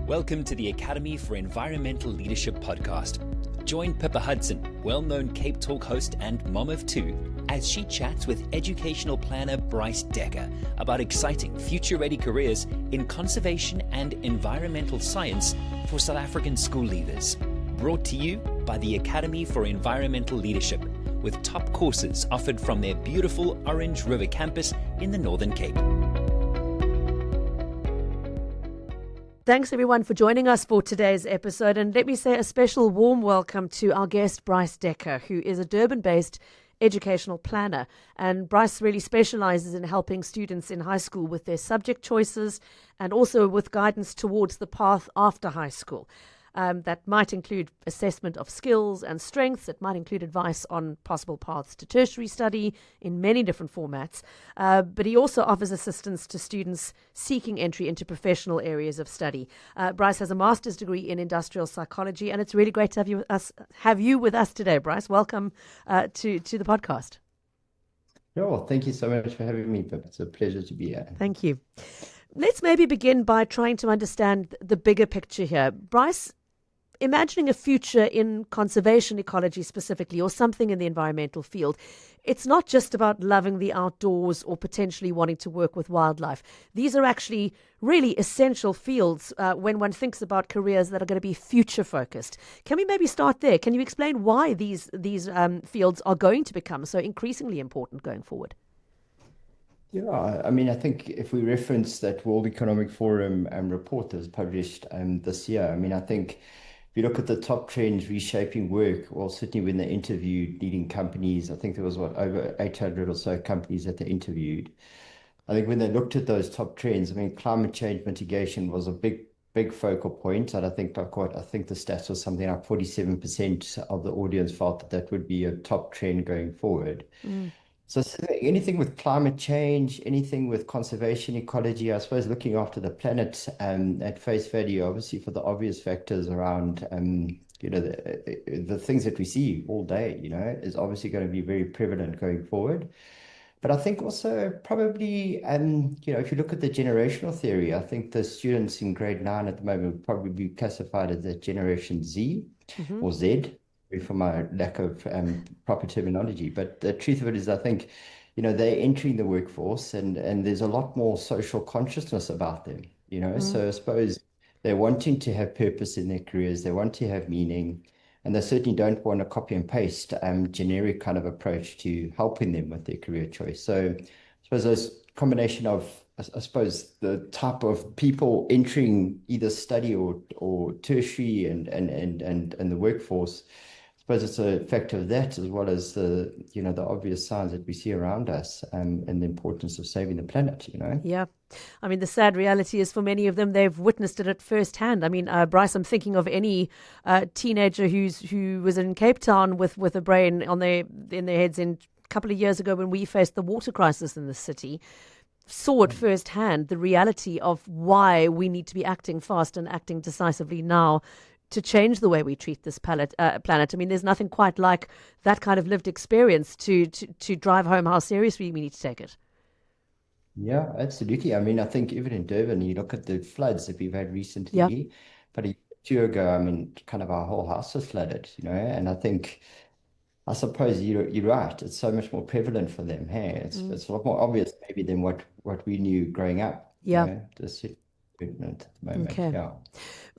Welcome to the Academy for Environmental Leadership podcast. Join Pippa Hudson, well-known Cape Talk host and mom of two, as she chats with educational planner Bryce Decker about exciting future-ready careers in conservation and environmental science for South African school leavers. Brought to you by the Academy for Environmental Leadership, with top courses offered from their beautiful Orange River campus in the Northern Cape. Thanks everyone for joining us for today's episode, and let me say a special warm welcome to our guest Bryce Decker, who is a Durban-based educational planner, and Bryce really specializes in helping students in high school with their subject choices and also with guidance towards the path after high school. That might include assessment of skills and strengths. It might include advice on possible paths to tertiary study in many different formats. But he also offers assistance to students seeking entry into professional areas of study. Bryce has a master's degree in industrial psychology, and it's really great to have you with us today, Bryce. Welcome to the podcast. Well, thank you so much for having me, Pip. It's a pleasure to be here. Thank you. Let's maybe begin by trying to understand the bigger picture here. Bryce, imagining a future in conservation ecology specifically, or something in the environmental field, it's not just about loving the outdoors or potentially wanting to work with wildlife. These are actually really essential fields when one thinks about careers that are going to be future focused. Can we maybe start there? Can you explain why these fields are going to become so increasingly important going forward? Yeah, I mean, I think if we reference that World Economic Forum report that was published this year, I mean, I think if you look at the top trends reshaping work, well, certainly when they interviewed leading companies, I think there was over 800 or so companies that they interviewed. I think when they looked at those top trends, I mean, climate change mitigation was a big focal point. And I think the stats was something like 47% of the audience felt that would be a top trend going forward. So anything with climate change, anything with conservation ecology, I suppose looking after the planet at face value, obviously for the obvious factors around, the things that we see all day, is obviously going to be very prevalent going forward. But I think also probably, if you look at the generational theory, I think the students in grade 9 at the moment would probably be classified as the Generation Z or Z, for my lack of proper terminology. But the truth of it is, I think, they're entering the workforce and there's a lot more social consciousness about them, So I suppose they're wanting to have purpose in their careers. They want to have meaning, and they certainly don't want a copy and paste generic kind of approach to helping them with their career choice. So I suppose there's a combination of, I suppose, the type of people entering either study or tertiary and the workforce. I suppose it's a factor of that, as well as the obvious signs that we see around us and the importance of saving the planet, Yeah. I mean, the sad reality is for many of them, they've witnessed it at first hand. I mean, Bryce, I'm thinking of any teenager who was in Cape Town with a brain in their heads a couple of years ago when we faced the water crisis in the city, saw it firsthand, the reality of why we need to be acting fast and acting decisively now to change the way we treat this planet. I mean, there's nothing quite like that kind of lived experience to drive home how seriously we need to take it. Yeah, absolutely. I mean, I think even in Durban, you look at the floods that we've had recently, but a year or two ago, I mean, kind of our whole house was flooded, and I suppose you're right. It's so much more prevalent for them. Hey, it's a lot more obvious maybe than what we knew growing up. Yeah. At the moment. Okay. Yeah.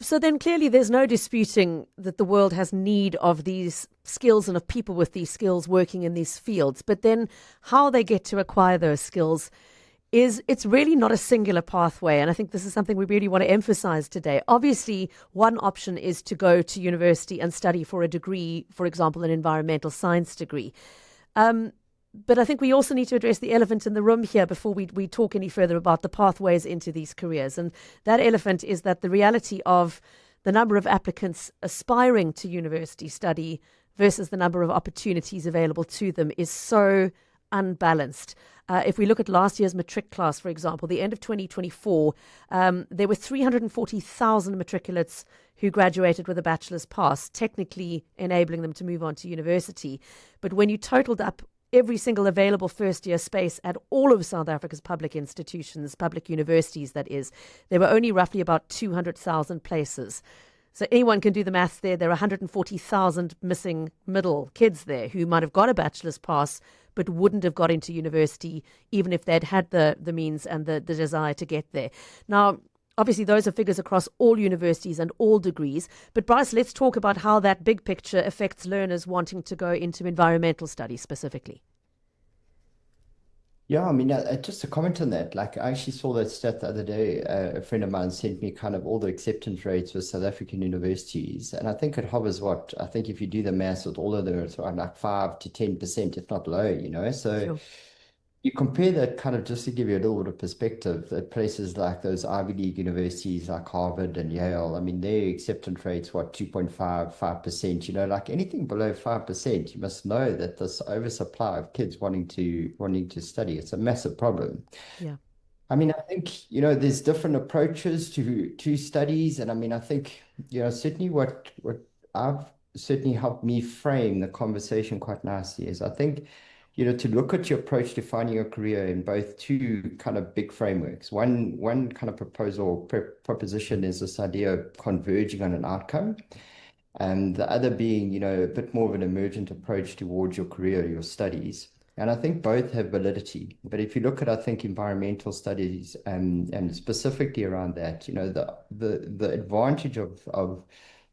So then clearly there's no disputing that the world has need of these skills and of people with these skills working in these fields. But then how they get to acquire those skills it's really not a singular pathway. And I think this is something we really want to emphasize today. Obviously, one option is to go to university and study for a degree, for example, an environmental science degree. But I think we also need to address the elephant in the room here before we talk any further about the pathways into these careers. And that elephant is that the reality of the number of applicants aspiring to university study versus the number of opportunities available to them is so unbalanced. If we look at last year's matric class, for example, the end of 2024, there were 340,000 matriculates who graduated with a bachelor's pass, technically enabling them to move on to university. But when you totaled up every single available first-year space at all of South Africa's public institutions, public universities, that is. There were only roughly about 200,000 places. So anyone can do the maths there. There are 140,000 missing middle kids there who might have got a bachelor's pass but wouldn't have got into university even if they'd had the means and the desire to get there. Now, obviously, those are figures across all universities and all degrees. But Bryce, let's talk about how that big picture affects learners wanting to go into environmental studies specifically. Yeah, I mean, just to comment on that, like I actually saw that stat the other day. A friend of mine sent me kind of all the acceptance rates with South African universities. And I think it hovers I think if you do the maths with all of them, it's around like 5 to 10%, if not low, you know? So Sure. you compare that kind of just to give you a little bit of perspective at places like those Ivy League universities like Harvard and Yale. I mean, their acceptance rates, 2.5, 5%, you know, like anything below 5%, you must know that this oversupply of kids wanting to study, it's a massive problem. Yeah. I mean, I think, you know, there's different approaches to studies. And I mean, I think, you know, certainly what I've certainly helped me frame the conversation quite nicely is I think, you know, to look at your approach to finding a career in both two kind of big frameworks. One kind of proposition is this idea of converging on an outcome, and the other being, you know, a bit more of an emergent approach towards your career, your studies. And I think both have validity. But if you look at, I think, environmental studies and specifically around that, you know, the advantage of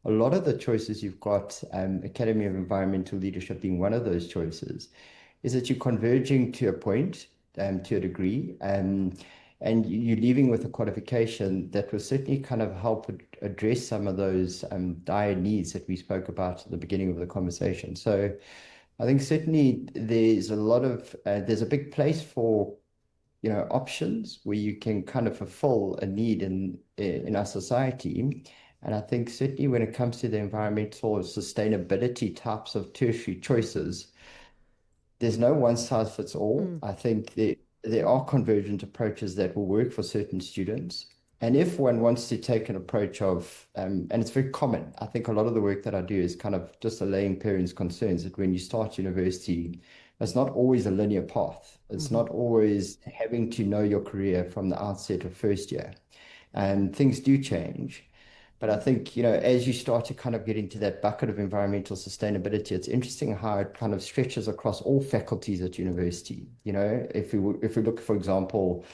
a lot of the choices you've got, Academy of Environmental Leadership being one of those choices, is that you're converging to a point, to a degree, and you're leaving with a qualification that will certainly kind of help address some of those dire needs that we spoke about at the beginning of the conversation. So I think certainly there's a big place for, you know, options where you can kind of fulfill a need in our society. And I think certainly when it comes to the environmental or sustainability types of tertiary choices, there's no one size fits all. I think there are convergent approaches that will work for certain students. And if one wants to take an approach of, and it's very common, I think a lot of the work that I do is kind of just allaying parents' concerns that when you start university, it's not always a linear path. It's not always having to know your career from the outset of first year. And things do change. But I think, you know, as you start to kind of get into that bucket of environmental sustainability, it's interesting how it kind of stretches across all faculties at university. You know, if we look, for example,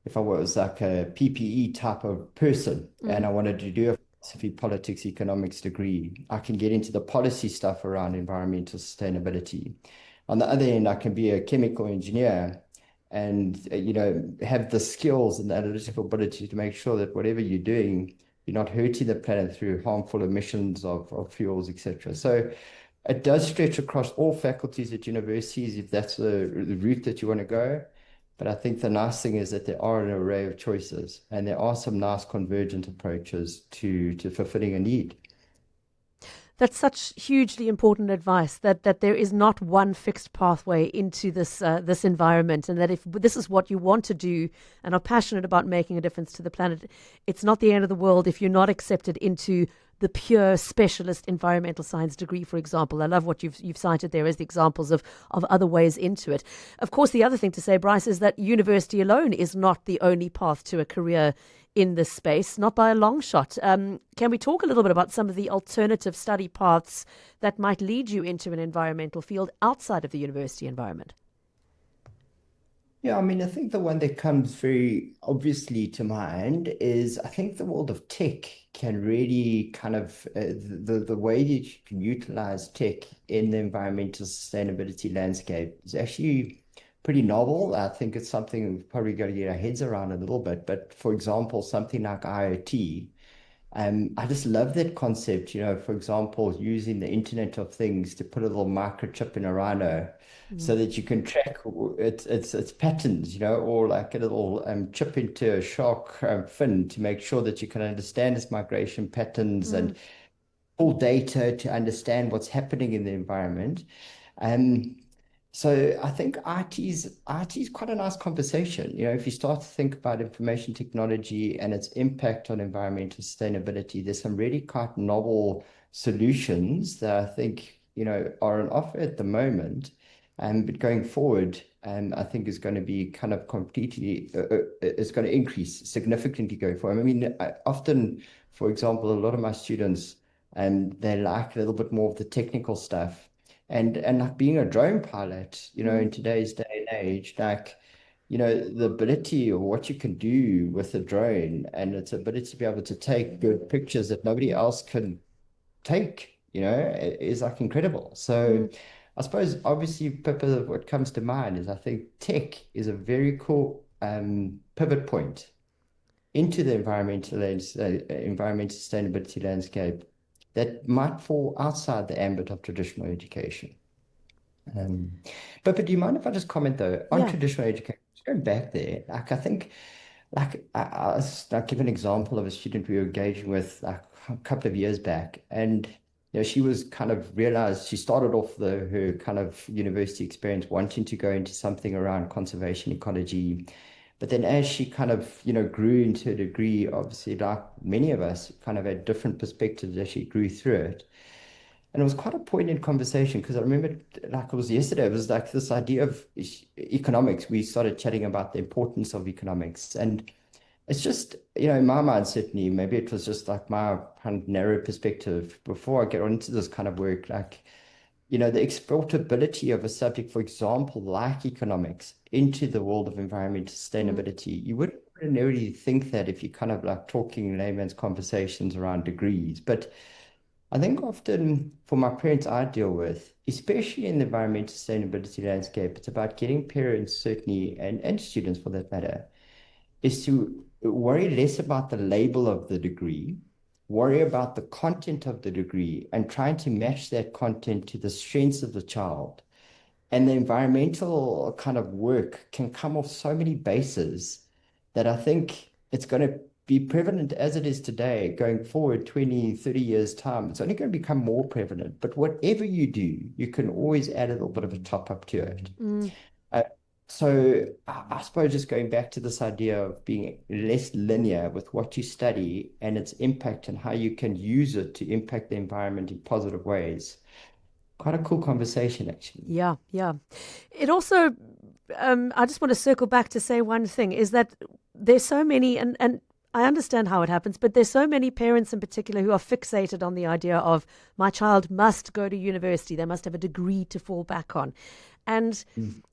if I was like a PPE type of person and I wanted to do a philosophy, politics, economics degree, I can get into the policy stuff around environmental sustainability. On the other end, I can be a chemical engineer and, you know, have the skills and the analytical ability to make sure that whatever you're doing, you're not hurting the planet through harmful emissions of fuels, etc. So it does stretch across all faculties at universities if that's the route that you want to go. But I think the nice thing is that there are an array of choices and there are some nice convergent approaches to fulfilling a need. That's such hugely important advice, that there is not one fixed pathway into this environment, and that if this is what you want to do and are passionate about making a difference to the planet, it's not the end of the world if you're not accepted into the pure specialist environmental science degree, for example. I love what you've cited there as the examples of other ways into it. Of course, the other thing to say, Bryce, is that university alone is not the only path to a career in this space, not by a long shot. Can we talk a little bit about some of the alternative study paths that might lead you into an environmental field outside of the university environment? Yeah, I mean, I think the one that comes very obviously to mind is I think the world of tech can really kind of, the way that you can utilize tech in the environmental sustainability landscape is actually pretty novel. I think it's something we've probably got to get our heads around a little bit. But for example, something like IoT, I just love that concept, you know, for example, using the Internet of Things to put a little microchip in a rhino so that you can track its patterns, you know, or like a little chip into a shark fin to make sure that you can understand its migration patterns and pull data to understand what's happening in the environment. So I think IT is quite a nice conversation. You know, if you start to think about information technology and its impact on environmental sustainability, there's some really quite novel solutions that I think, you know, are on offer at the moment. But going forward, I think is going to be kind of completely, it's going to increase significantly going forward. I mean, often, for example, a lot of my students, they like a little bit more of the technical stuff. And like being a drone pilot, in today's day and age, like, the ability or what you can do with a drone and its ability to be able to take good pictures that nobody else can take, is like incredible. So I suppose obviously, Pippa, what comes to mind is I think tech is a very cool pivot point into the environmental sustainability landscape that might fall outside the ambit of traditional education. Um, but do you mind if I just comment though on Yeah. traditional education? Just going back there, like I think, like I'll give an example of a student we were engaging with like a couple of years back, and she was kind of realized she started off her kind of university experience wanting to go into something around conservation ecology, but then as she kind of grew into a degree, obviously like many of us, kind of had different perspectives as she grew through it. And it was quite a poignant conversation because I remember, like it was yesterday, it was like this idea of economics. We started chatting about the importance of economics. And it's just, in my mind, certainly, maybe it was just like my kind of narrow perspective before I get on into this kind of work, like, the exportability of a subject, for example, like economics, into the world of environmental sustainability. You wouldn't ordinarily think that if you're kind of like talking layman's conversations around degrees. But I think often for my parents I deal with, especially in the environmental sustainability landscape, it's about getting parents certainly and students for that matter, is to worry less about the label of the degree, worry about the content of the degree and trying to match that content to the strengths of the child. And the environmental kind of work can come off so many bases that I think it's going to be prevalent as it is today, going forward 20, 30 years' time. It's only going to become more prevalent. But whatever you do, you can always add a little bit of a top up to it. Uh, so I suppose just going back to this idea of being less linear with what you study and its impact and how you can use it to impact the environment in positive ways. Quite a cool conversation, actually. Yeah, yeah. It also, I just want to circle back to say one thing is that there's so many, and I understand how it happens, but there's so many parents in particular who are fixated on the idea of my child must go to university, they must have a degree to fall back on. And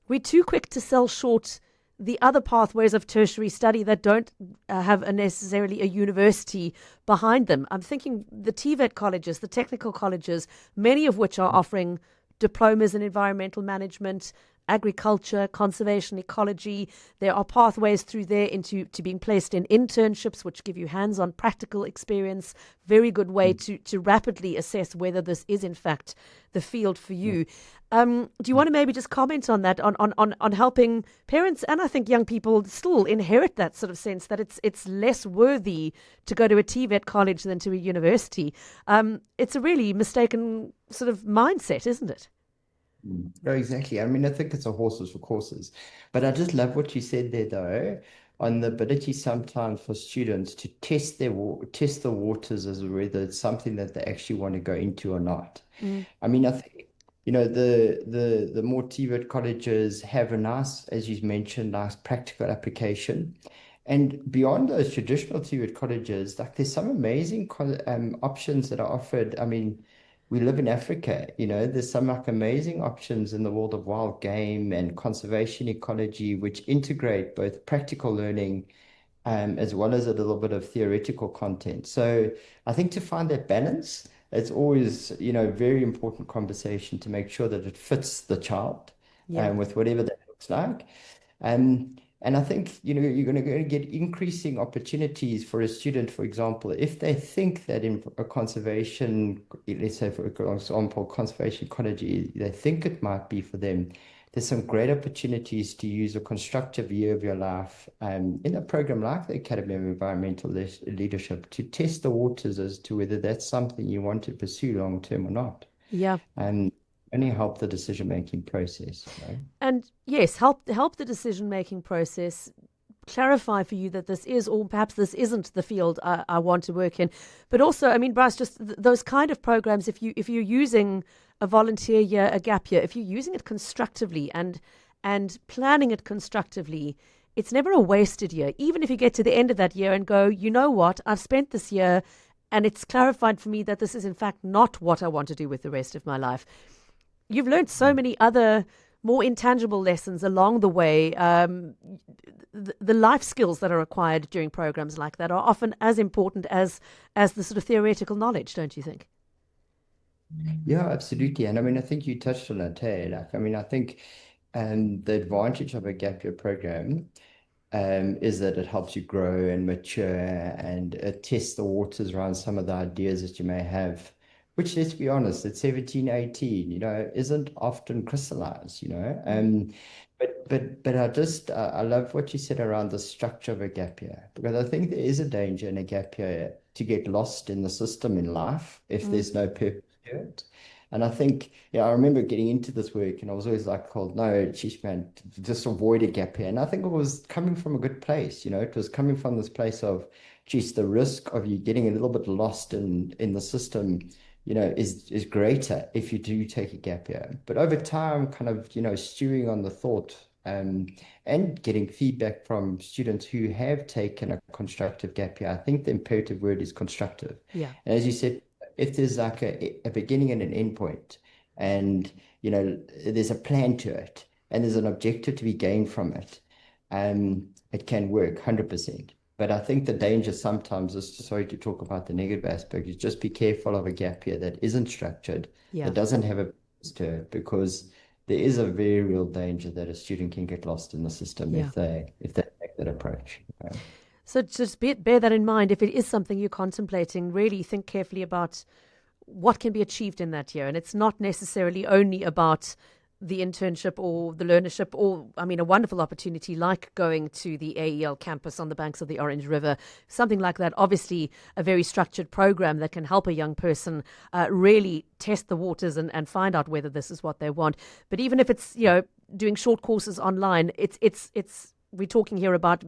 we're too quick to sell short the other pathways of tertiary study that don't have necessarily a university behind them. I'm thinking the TVET colleges, the technical colleges, many of which are offering diplomas in environmental management, agriculture, conservation, ecology. There are pathways through there into being placed in internships, which give you hands-on practical experience. Very good way to rapidly assess whether this is in fact the field for you. Do you want to maybe just comment on that, on helping parents and I think young people still inherit that sort of sense that it's less worthy to go to a TVET college than to a university? It's a really mistaken sort of mindset, isn't it? No, exactly. I mean, I think it's a horses for courses. But I just love what you said there, though, on the ability sometimes for students to test the waters as to whether it's something that they actually want to go into or not. I mean, I think, the more TVET colleges have a nice, as you mentioned, nice practical application. And beyond those traditional TVET colleges, like there's some amazing options that are offered. I mean, we live in Africa, there's some like amazing options in the world of wild game and conservation ecology, which integrate both practical learning as well as a little bit of theoretical content. So I think to find that balance, it's always, very important conversation to make sure that it fits the child Yeah. with whatever that looks like. And I think, you're going to get increasing opportunities for a student, for example, if they think that in a conservation, let's say, for example, conservation ecology, they think it might be for them. There's some great opportunities to use a constructive year of your life in a program like the Academy of Environmental Leadership to test the waters as to whether that's something you want to pursue long term or not. Yeah. And only help the decision-making process, right? And yes, help the decision making process. clarify for you that this is, or perhaps this isn't the field I want to work in. But also, I mean, Bryce, just those kind of programs, if you're using a volunteer year, a gap year, if you're using it constructively and planning it constructively, it's never a wasted year. Even if you get to the end of that year and go, you know what, I've spent this year and it's clarified for me that this is in fact not what I want to do with the rest of my life. You've learned so many other more intangible lessons along the way. The life skills that are acquired during programs like that are often as important as the sort of theoretical knowledge, don't you think? Yeah, absolutely. And I mean, I think you touched on it, hey? Like, I mean, I think the advantage of a gap year program is that it helps you grow and mature and test the waters around some of the ideas that you may have, which, let's be honest, at 17, 18, isn't often crystallized, But I love what you said around the structure of a gap year, because I think there is a danger in a gap year to get lost in the system in life if there's no purpose to it. And I think, I remember getting into this work and I was always like, oh, no, geez, man, just avoid a gap year. And I think it was coming from a good place, it was coming from this place of, geez, the risk of you getting a little bit lost in the system, is greater if you do take a gap year. But over time, kind of, stewing on the thought and getting feedback from students who have taken a constructive gap year, I think the imperative word is constructive. Yeah. And as you said, if there's like a beginning and an end point, and there's a plan to it, and there's an objective to be gained from it, it can work 100%. But I think the danger sometimes is, sorry to talk about the negative aspect, is just be careful of a gap year that isn't structured, that doesn't have a purpose to it, because there is a very real danger that a student can get lost in the system if they take that approach. So just bear that in mind. If it is something you're contemplating, really think carefully about what can be achieved in that year. And it's not necessarily only about the internship or the learnership, or, I mean, a wonderful opportunity like going to the AEL campus on the banks of the Orange River, something like that. Obviously, a very structured program that can help a young person really test the waters and find out whether this is what they want. But even if it's, doing short courses online, it's we're talking here about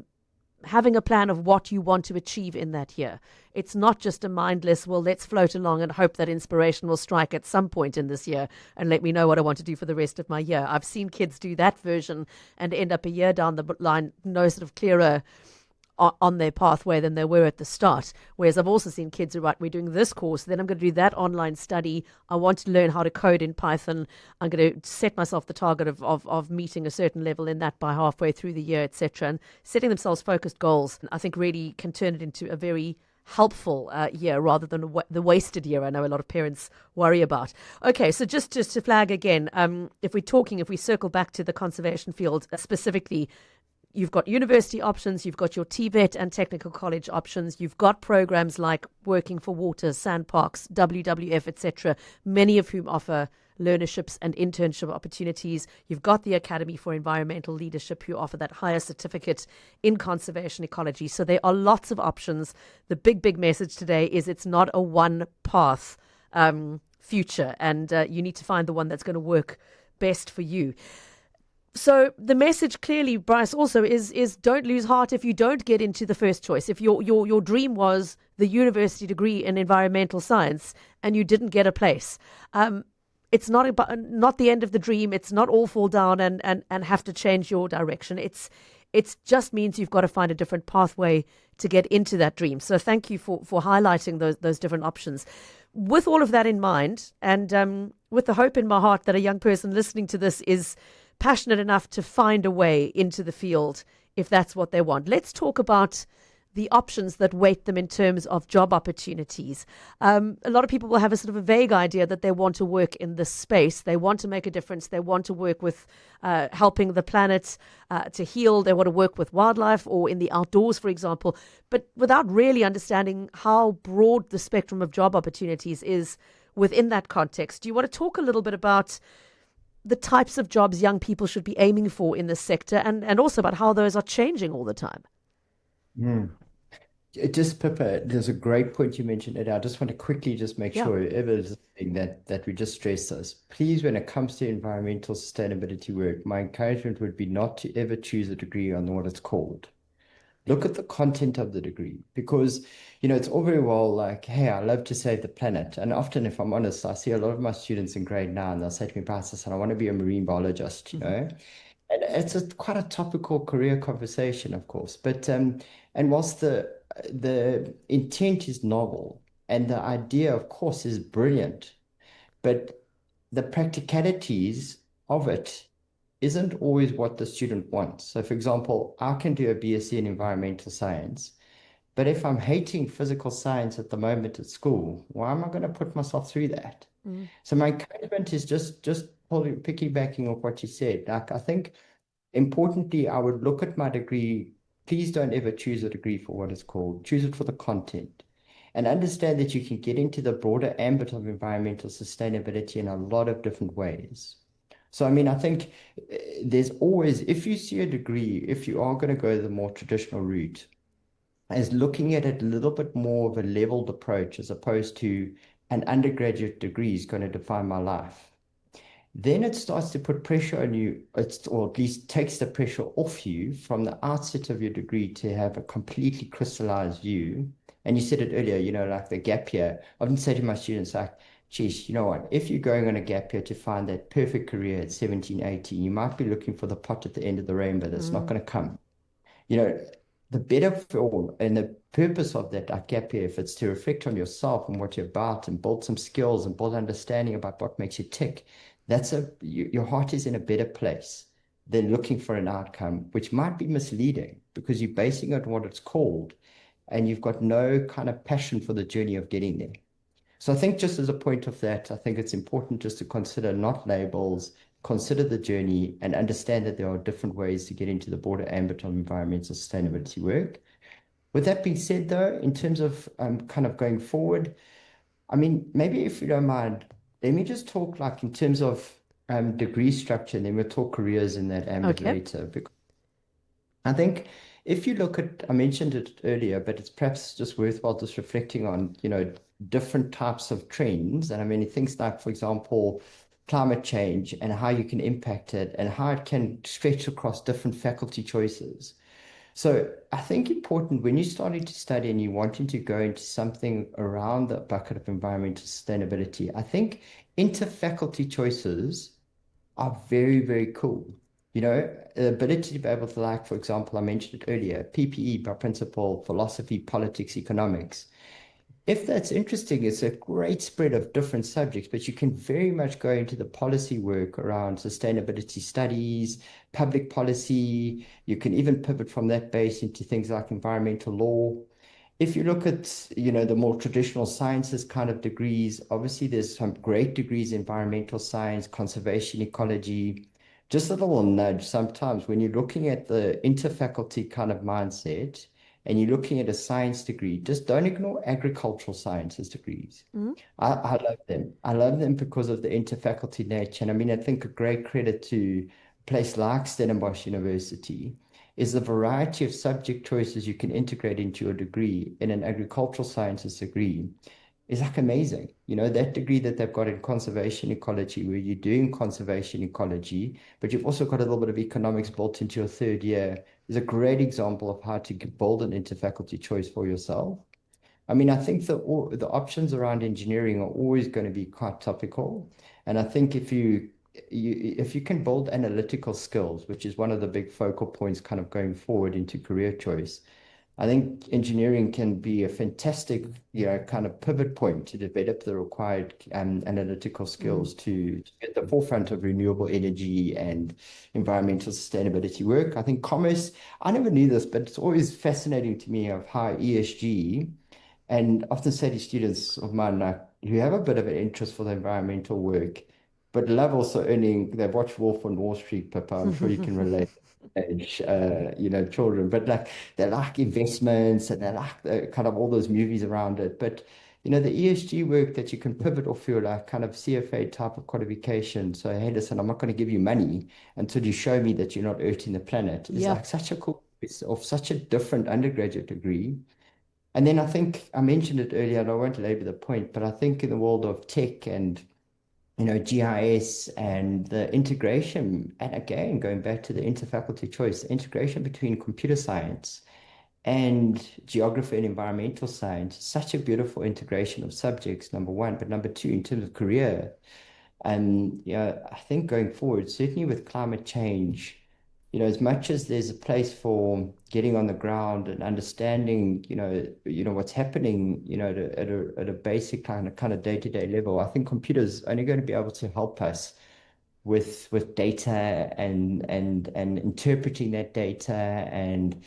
having a plan of what you want to achieve in that year. It's not just a mindless, well, let's float along and hope that inspiration will strike at some point in this year and let me know what I want to do for the rest of my year. I've seen kids do that version and end up a year down the line, no sort of clearer on their pathway than they were at the start. Whereas I've also seen kids who, right, we're doing this course, then I'm going to do that online study. I want to learn how to code in Python. I'm going to set myself the target of meeting a certain level in that by halfway through the year, etc. And setting themselves focused goals, I think, really can turn it into a very helpful year rather than the wasted year I know a lot of parents worry about. Okay, so just to flag again, if we circle back to the conservation field specifically, you've got university options, you've got your TVET and technical college options, you've got programs like Working for Water, Sandparks, WWF, etc., many of whom offer learnerships and internship opportunities. You've got the Academy for Environmental Leadership, who offer that higher certificate in conservation ecology. So there are lots of options. The big message today is it's not a one path future, and you need to find the one that's going to work best for you. So the message clearly, Bryce, also is don't lose heart if you don't get into the first choice. If your dream was the university degree in environmental science and you didn't get a place, it's not the end of the dream. It's not all fall down and have to change your direction. It just means you've got to find a different pathway to get into that dream. So thank you for highlighting those different options. With all of that in mind, and with the hope in my heart that a young person listening to this is passionate enough to find a way into the field if that's what they want. Let's talk about the options that wait them in terms of job opportunities. A lot of people will have a sort of a vague idea that they want to work in this space. They want to make a difference. They want to work with helping the planet to heal. They want to work with wildlife or in the outdoors, for example, but without really understanding how broad the spectrum of job opportunities is within that context. Do you want to talk a little bit about the types of jobs young people should be aiming for in this sector, and also about how those are changing all the time? Just, Pippa, there's a great point you mentioned, and I just want to quickly just make sure whoever is listening that we just stress this. Please, when it comes to environmental sustainability work, my encouragement would be not to ever choose a degree on what it's called. look at the content of the degree, because, it's all very well like, hey, I love to save the planet. And often, if I'm honest, I see a lot of my students in grade 9, they'll say to me, Bryce, I want to be a marine biologist, And it's quite a topical career conversation, of course. But and whilst the intent is novel and the idea, of course, is brilliant, but the practicalities of it isn't always what the student wants. So, for example, I can do a BSc in environmental science, but if I'm hating physical science at the moment at school, why am I going to put myself through that? So my encouragement is just probably piggybacking off what you said. Like, I think importantly, I would look at my degree. Please don't ever choose a degree for what it's called. Choose it for the content, and understand that you can get into the broader ambit of environmental sustainability in a lot of different ways. So, I mean, I think there's always, if you see a degree, if you are going to go the more traditional route, as looking at it a little bit more of a leveled approach as opposed to an undergraduate degree is going to define my life. Then it starts to put pressure on you, or at least takes the pressure off you from the outset of your degree to have a completely crystallized view. And you said it earlier, like the gap year. I often say to my students, like, geez, you know what? If you're going on a gap year to find that perfect career at 17, 18, you might be looking for the pot at the end of the rainbow that's not going to come. The better for and the purpose of that gap year, if it's to reflect on yourself and what you're about and build some skills and build understanding about what makes you tick, your heart is in a better place than looking for an outcome, which might be misleading because you're basing it on what it's called and you've got no kind of passion for the journey of getting there. So I think just as a point of that, I think it's important just to consider not labels, consider the journey and understand that there are different ways to get into the broader ambit of environmental sustainability work. With that being said, though, in terms of kind of going forward, I mean, maybe if you don't mind, let me just talk like in terms of degree structure, and then we'll talk careers in that ambit later. Because I think if you look at, I mentioned it earlier, but it's perhaps just worthwhile just reflecting on, different types of trends. And I mean, things like, for example, climate change and how you can impact it and how it can stretch across different faculty choices. So I think important when you're starting to study and you're wanting to go into something around the bucket of environmental sustainability, I think interfaculty choices are very, very cool. The ability to be able to, like, for example, I mentioned it earlier, PPE by principle, philosophy, politics, economics. If that's interesting, it's a great spread of different subjects, but you can very much go into the policy work around sustainability studies, public policy. You can even pivot from that base into things like environmental law. If you look at, the more traditional sciences kind of degrees, obviously there's some great degrees in environmental science, conservation, ecology. Just a little nudge sometimes when you're looking at the interfaculty kind of mindset, and you're looking at a science degree, just don't ignore agricultural sciences degrees. I love them. I love them because of the interfaculty nature. And I mean, I think a great credit to a place like Stellenbosch University is the variety of subject choices you can integrate into your degree in an agricultural sciences degree is like amazing. That degree that they've got in conservation ecology, where you're doing conservation ecology, but you've also got a little bit of economics built into your third year, is a great example of how to build an interfaculty choice for yourself. I mean, I think the options around engineering are always going to be quite topical. And I think if you can build analytical skills, which is one of the big focal points kind of going forward into career choice, I think engineering can be a fantastic, kind of pivot point to develop the required analytical skills to get the forefront of renewable energy and environmental sustainability work. I think commerce, I never knew this, but it's always fascinating to me of how ESG, and often say to students of mine, like, who have a bit of an interest for the environmental work, but love also earning, they watch Wolf on Wall Street, Pippa, I'm sure you can relate. Age, children, but like they like investments and they like kind of all those movies around it. But the ESG work that you can pivot off your like kind of CFA type of qualification. So hey, listen, I'm not going to give you money until you show me that you're not hurting the planet. It's like such a cool piece of such a different undergraduate degree. And then I think I mentioned it earlier, and I won't labor the point, but I think in the world of tech and GIS and the integration, and again, going back to the interfaculty choice, integration between computer science and geography and environmental science. Such a beautiful integration of subjects, number one. But number two, in terms of career, I think going forward, certainly with climate change, as much as there's a place for getting on the ground and understanding, what's happening, at a basic kind of day-to-day level, I think computers are only going to be able to help us with data and interpreting that data and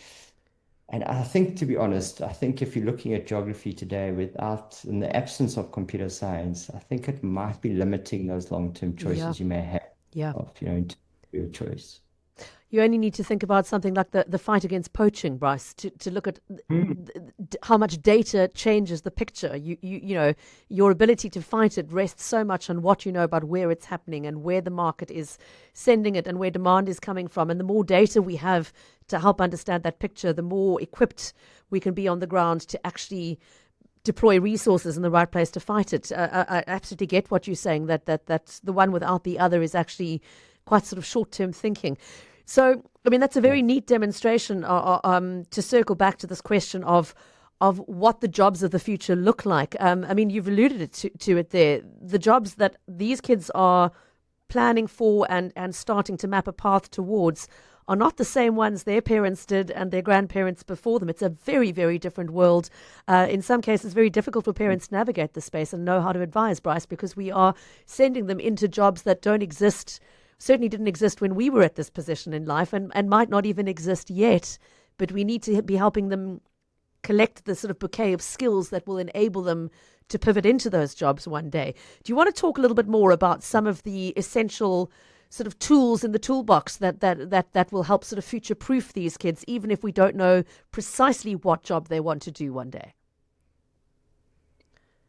I think, to be honest, I think if you're looking at geography today in the absence of computer science, I think it might be limiting those long-term Yeah, choices you may have yeah. in terms of your choice. You only need to think about something like the fight against poaching, Bryce, to look at how much data changes the picture. Your ability to fight it rests so much on what you know about where it's happening and where the market is sending it and where demand is coming from. And the more data we have to help understand that picture, the more equipped we can be on the ground to actually deploy resources in the right place to fight it. I absolutely get what you're saying, that the one without the other is actually quite sort of short-term thinking. So, I mean, that's a very neat demonstration to circle back to this question of what the jobs of the future look like. I mean, you've alluded to it there. The jobs that these kids are planning for and starting to map a path towards are not the same ones their parents did and their grandparents before them. It's a very, very different world. In some cases, very difficult for parents to navigate the space and know how to advise, Bryce, because we are sending them into jobs that don't exist, certainly didn't exist when we were at this position in life and might not even exist yet. But we need to be helping them collect the sort of bouquet of skills that will enable them to pivot into those jobs one day. Do you want to talk a little bit more about some of the essential sort of tools in the toolbox that will help sort of future-proof these kids, even if we don't know precisely what job they want to do one day?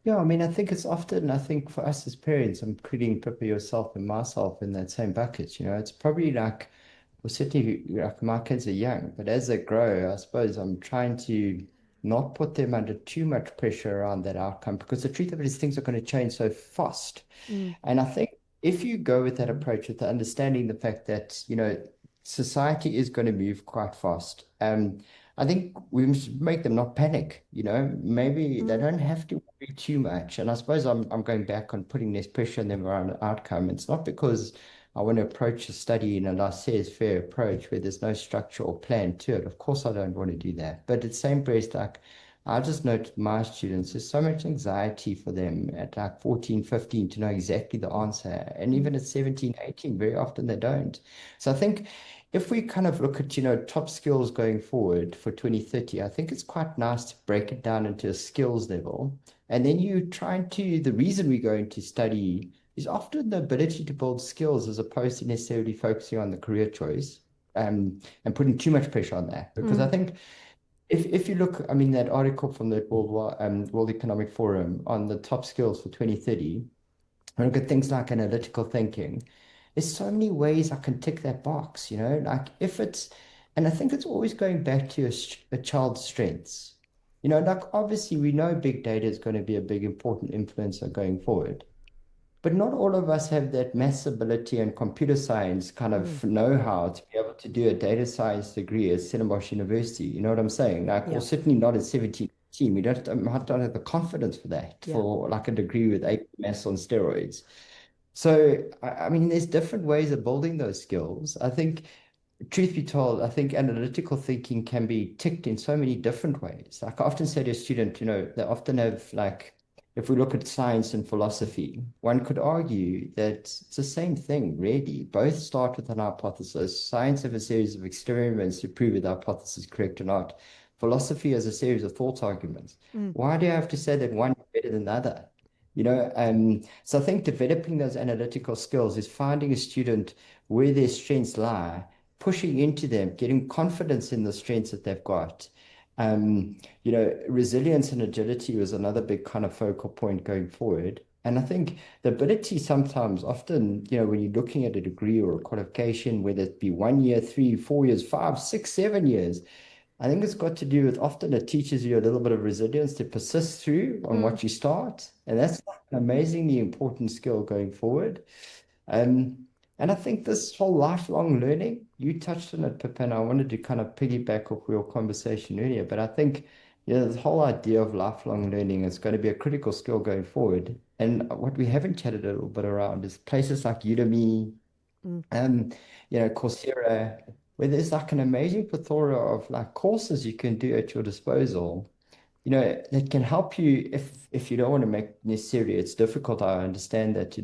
Yeah, I mean, I think for us as parents, I'm including Pippa, yourself, and myself in that same bucket. It's probably like, well, certainly like my kids are young, but as they grow, I suppose I'm trying to not put them under too much pressure around that outcome because the truth of it is things are going to change so fast. And I think if you go with that approach, with the understanding the fact that, society is going to move quite fast, I think we must make them not panic, maybe they don't have to worry too much. And I suppose I'm going back on putting less pressure on them around the outcome. It's not because I want to approach a study in a laissez-faire approach where there's no structure or plan to it. Of course, I don't want to do that. But at the same breath, like I just note my students, there's so much anxiety for them at like 14, 15 to know exactly the answer. And even at 17, 18, very often they don't. So I think if we kind of look at, top skills going forward for 2030, I think it's quite nice to break it down into a skills level. And then the reason we go into study is often the ability to build skills as opposed to necessarily focusing on the career choice, and putting too much pressure on that. Because I think if you look, I mean, that article from the World Economic Forum on the top skills for 2030, I look at things like analytical thinking. There's so many ways I can tick that box, like and I think it's always going back to a child's strengths. Like obviously we know big data is going to be a big important influencer going forward. But not all of us have that maths ability and computer science kind of know-how to be able to do a data science degree at Stellenbosch University. You know what I'm saying? Like, or certainly not at 17, 18. We don't have the confidence for that, for like a degree with AP maths on steroids. So, I mean, there's different ways of building those skills. I think, truth be told, I think analytical thinking can be ticked in so many different ways. Like I often say to a student, they often have like, if we look at science and philosophy, one could argue that it's the same thing, really. Both start with an hypothesis. Science has a series of experiments to prove the hypothesis is correct or not. Philosophy has a series of thought arguments. Why do you have to say that one is better than the other? So I think developing those analytical skills is finding a student where their strengths lie, pushing into them, getting confidence in the strengths that they've got. Resilience and agility was another big kind of focal point going forward. And I think the ability sometimes, often, when you're looking at a degree or a qualification, whether it be 1 year, 3, 4 years, 5, 6, 7 years, I think it's got to do with often it teaches you a little bit of resilience to persist through on what you start. And that's an amazingly important skill going forward. And I think this whole lifelong learning, you touched on it, Pippa, and I wanted to kind of piggyback off your conversation earlier, but I think, this whole idea of lifelong learning is going to be a critical skill going forward. And what we haven't chatted a little bit around is places like Udemy, Mm. um, Coursera, where there's like an amazing plethora of like courses you can do at your disposal, that can help you if you don't want to make necessarily it's difficult. I understand that to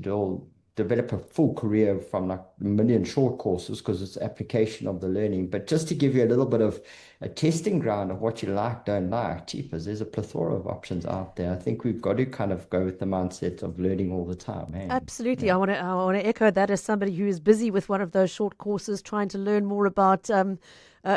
develop a full career from like a million short courses because it's application of the learning, but just to give you a little bit of a testing ground of what you like, don't like, cheapers, there's a plethora of options out there. I think we've got to kind of go with the mindset of learning all the time, eh? Absolutely. Yeah. I want to echo that as somebody who is busy with one of those short courses trying to learn more about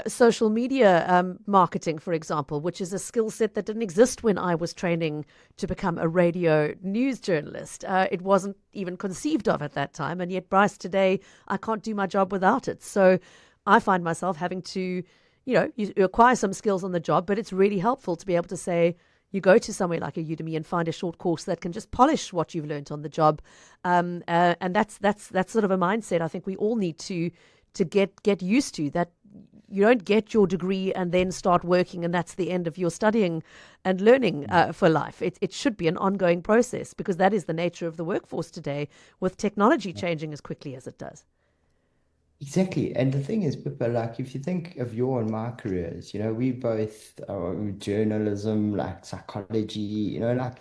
social media marketing, for example, which is a skill set that didn't exist when I was training to become a radio news journalist. It wasn't even conceived of at that time. And yet, Bryce, today, I can't do my job without it. So I find myself having to, you acquire some skills on the job, but it's really helpful to be able to say, you go to somewhere like a Udemy and find a short course that can just polish what you've learned on the job, and that's sort of a mindset I think we all need to get used to. That you don't get your degree and then start working, and that's the end of your studying and learning for life. It should be an ongoing process because that is the nature of the workforce today, with technology changing as quickly as it does. Exactly. And the thing is, Pippa, like if you think of your and my careers, we both are journalism, like psychology, like,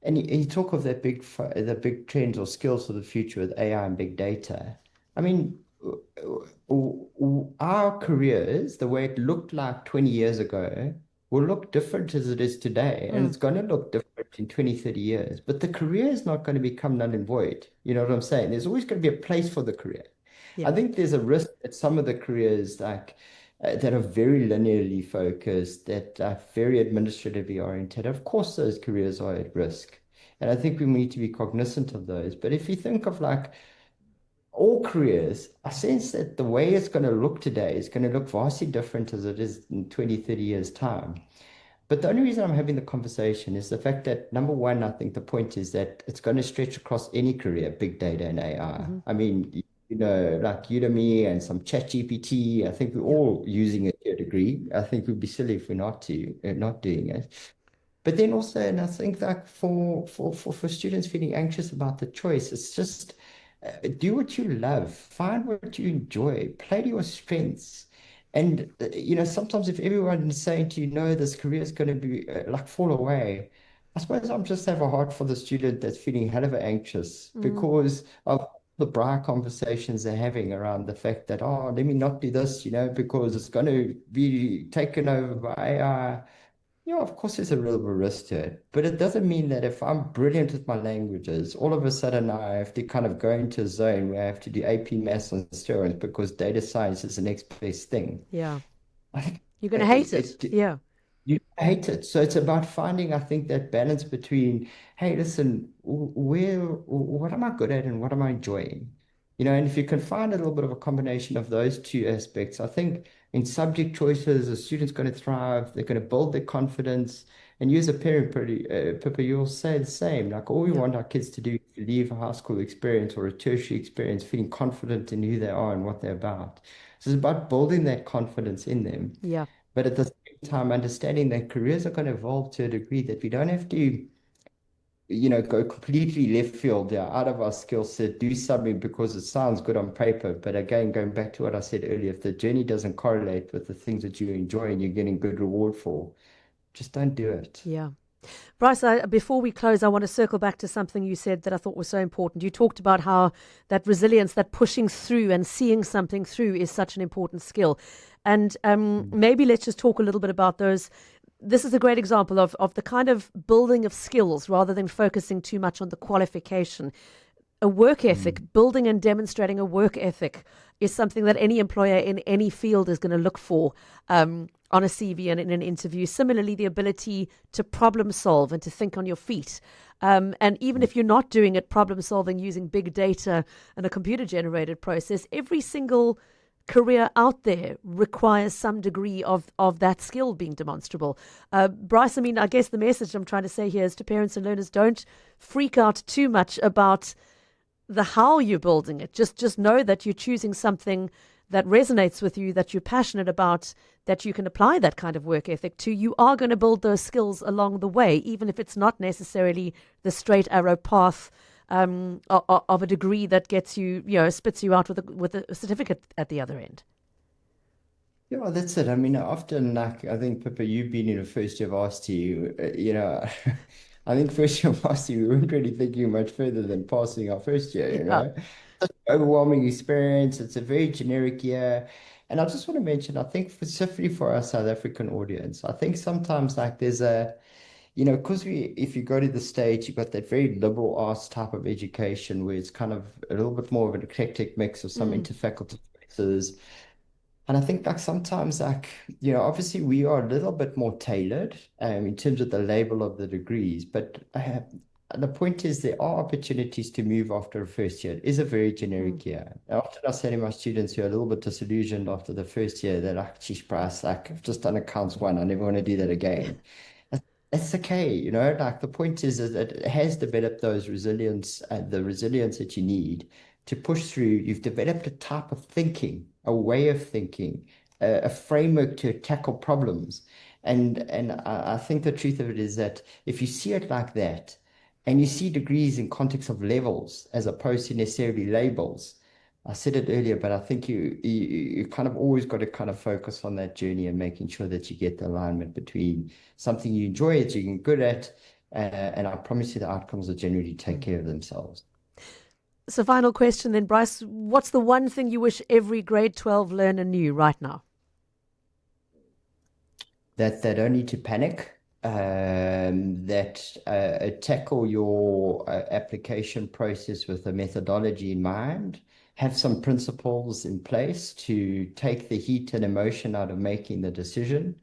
and you talk of the big trends or skills for the future with AI and big data. I mean, our careers, the way it looked like 20 years ago, will look different as it is today. And Mm, it's going to look different in 20, 30 years. But the career is not going to become null and void. You know what I'm saying? There's always going to be a place for the career. yeah. I think there's a risk that some of the careers that are very linearly focused, that are very administratively oriented, of course, those careers are at risk. And I think we need to be cognizant of those. But if you think of like all careers, I sense that the way it's going to look today is going to look vastly different as it is in 20, 30 years' time. But the only reason I'm having the conversation is the fact that, number one, I think the point is that it's going to stretch across any career, big data and AI. Hmm. I mean, like Udemy and some chat GPT, I think we're Yeah. all using it to a degree. I think we'd be silly if we're not doing it. But then also, and I think that for students feeling anxious about the choice, it's just do what you love, find what you enjoy, play to your strengths. And sometimes if everyone is saying to you, no, this career is going to be like fall away, I suppose I'm just have a heart for the student that's feeling hell of a anxious Mm, because of the bright conversations they're having around the fact that, oh, let me not do this, because it's going to be taken over by AI. Of course, there's a real risk to it, but it doesn't mean that if I'm brilliant with my languages, all of a sudden I have to kind of go into a zone where I have to do AP maths on steroids because data science is the next best thing. yeah. I think You're going to hate it. it, Yeah. you hate it. So it's about finding, I think, that balance between, hey, listen, what am I good at and what am I enjoying? And if you can find a little bit of a combination of those two aspects, I think in subject choices, a student's going to thrive, they're going to build their confidence. And you as a parent, Pippa, you'll say the same. Like all we Yeah. want our kids to do is to leave a high school experience or a tertiary experience feeling confident in who they are and what they're about. So it's about building that confidence in them. Yeah. But at the same time, understanding that careers are going to evolve to a degree that we don't have to, go completely left field, out of our skill set, do something because it sounds good on paper. But again, going back to what I said earlier, if the journey doesn't correlate with the things that you enjoy and you're getting good reward for, just don't do it. Yeah. Bryce, before we close, I want to circle back to something you said that I thought was so important. You talked about how that resilience, that pushing through and seeing something through is such an important skill. And maybe let's just talk a little bit about those. This is a great example of the kind of building of skills rather than focusing too much on the qualification. A work ethic, building and demonstrating a work ethic is something that any employer in any field is going to look for on a CV and in an interview. Similarly, the ability to problem solve and to think on your feet. And even if you're not doing it, problem solving using big data and a computer generated process, every single career out there requires some degree of that skill being demonstrable. Bryce, I mean, I guess the message I'm trying to say here is to parents and learners, don't freak out too much about the how you're building it. Just know that you're choosing something that resonates with you, that you're passionate about, that you can apply that kind of work ethic to. You are going to build those skills along the way, even if it's not necessarily the straight arrow path of a degree that gets you, spits you out with a certificate at the other end. Yeah, that's it. I mean, often, like, I think, Pippa, you've been in a first year varsity, I think first year varsity, we weren't really thinking much further than passing our first year, Yeah. Such an overwhelming experience. It's a very generic year. And I just want to mention, I think specifically for our South African audience, I think sometimes like there's because if you go to the States, you've got that very liberal arts type of education where it's kind of a little bit more of an eclectic mix of some interfaculty courses. And I think like sometimes like, obviously we are a little bit more tailored in terms of the label of the degrees, but the point is there are opportunities to move after a first year. It is a very generic year. And often I say to my students who are a little bit disillusioned after the first year, they're like, geez, Bryce, like I've just done accounts 1. I never want to do that again. That's okay, like the point is that it has developed those resilience and the resilience that you need to push through. You've developed a type of thinking, a way of thinking, a framework to tackle problems. And I think the truth of it is that if you see it like that, and you see degrees in context of levels as opposed to necessarily labels, I said it earlier, but I think you kind of always got to kind of focus on that journey and making sure that you get the alignment between something you enjoy, that you're good at, and I promise you the outcomes will generally take care of themselves. So final question then, Bryce, what's the one thing you wish every grade 12 learner knew right now? That they don't need to panic, that tackle your application process with a methodology in mind, have some principles in place to take the heat and emotion out of making the decision,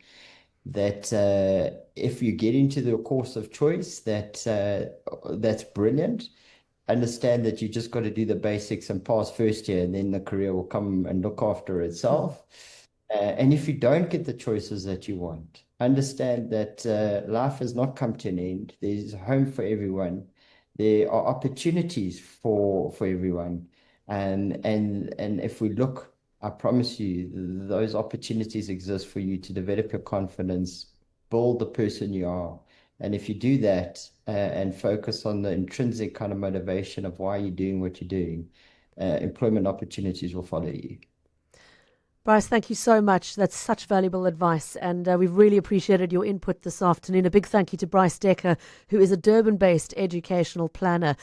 that if you get into the course of choice, that's brilliant. Understand that you just got to do the basics and pass first year, and then the career will come and look after itself. And if you don't get the choices that you want, understand that life has not come to an end. There's a home for everyone. There are opportunities for everyone. And if we look, I promise you, those opportunities exist for you to develop your confidence, build the person you are. And if you do that and focus on the intrinsic kind of motivation of why you're doing what you're doing, employment opportunities will follow you. Bryce, thank you so much. That's such valuable advice, and we've really appreciated your input this afternoon. A big thank you to Bryce Decker, who is a Durban-based educational planner.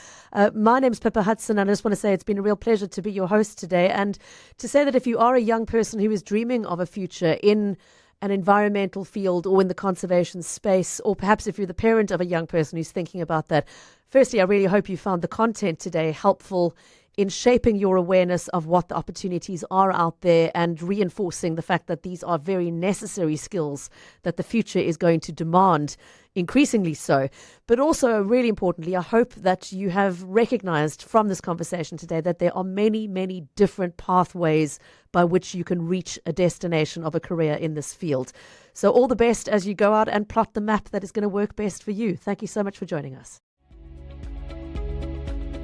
My name's Pippa Hudson, and I just want to say it's been a real pleasure to be your host today, and to say that if you are a young person who is dreaming of a future in an environmental field or in the conservation space, or perhaps if you're the parent of a young person who's thinking about that, firstly, I really hope you found the content today helpful in shaping your awareness of what the opportunities are out there and reinforcing the fact that these are very necessary skills that the future is going to demand, increasingly so. But also, really importantly, I hope that you have recognized from this conversation today that there are many, many different pathways by which you can reach a destination of a career in this field. So all the best as you go out and plot the map that is going to work best for you. Thank you so much for joining us.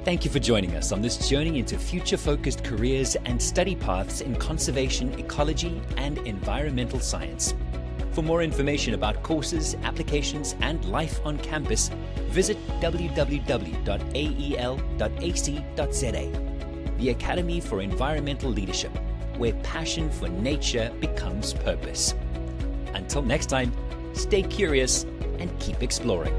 Thank you for joining us on this journey into future-focused careers and study paths in conservation, ecology, and environmental science. For more information about courses, applications, and life on campus, visit www.ael.ac.za, the Academy for Environmental Leadership, where passion for nature becomes purpose. Until next time, stay curious and keep exploring.